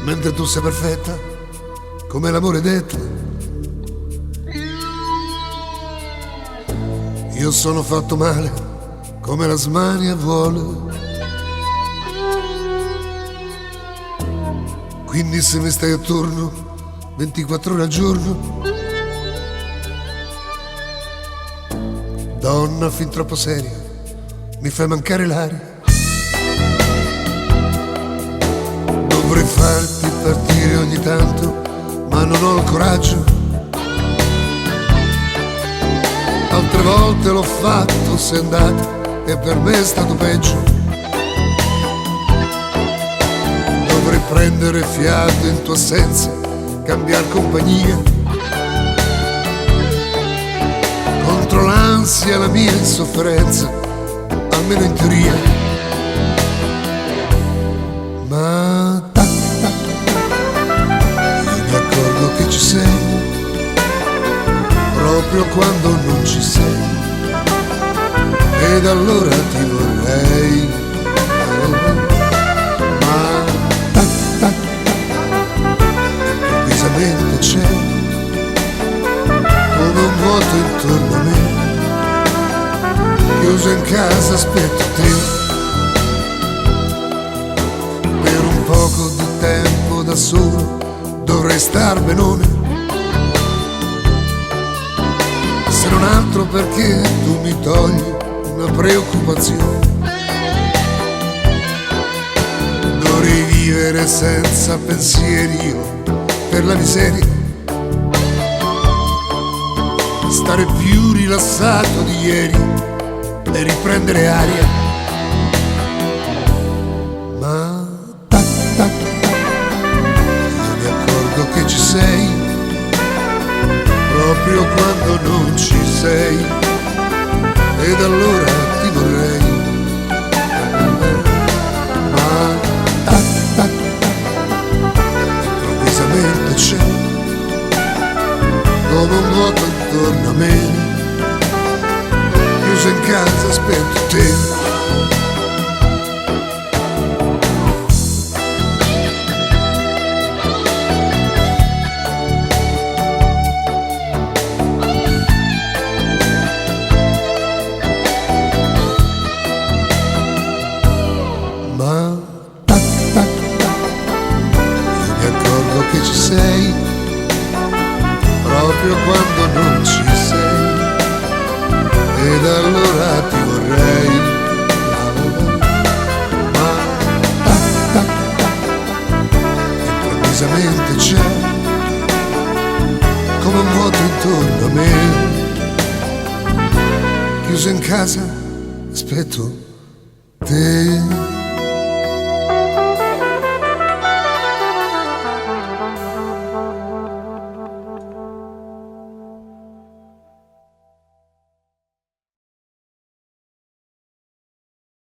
mentre tu sei perfetta come l'amore detto. Io sono fatto male come la smania vuole. Quindi se mi stai attorno 24 ore al giorno, donna fin troppo seria, mi fai mancare l'aria. Dovrei farti partire ogni tanto, ma non ho il coraggio. Altre volte l'ho fatto, sei andata e per me è stato peggio. Dovrei prendere fiato in tua assenza, cambiar compagnia. Contro l'ansia e la mia insofferenza, almeno in teoria. Ma io mi accorgo che ci sei proprio quando non ci sei, ed allora ti vorrei. Ma improvvisamente c'è come un vuoto intorno a me. Chiuso in casa aspetto te per un poco di tempo da solo, dovrei star benone, se non altro perché tu mi togli una preoccupazione. Dovrei vivere senza pensieri io per la miseria, stare più rilassato di ieri e riprendere aria. Ma io mi accorgo che ci sei proprio quando non ci sei, ed allora ti vorrei. Ma improvvisamente c'è come un vuoto intorno a me. Chiuso in casa aspetto te. Ma io mi accorgo che ci sei proprio quando non ci sei, ed allora ti vorrei. Ma improvvisamente c'è come un vuoto intorno a me. Chiuso in casa aspetto te.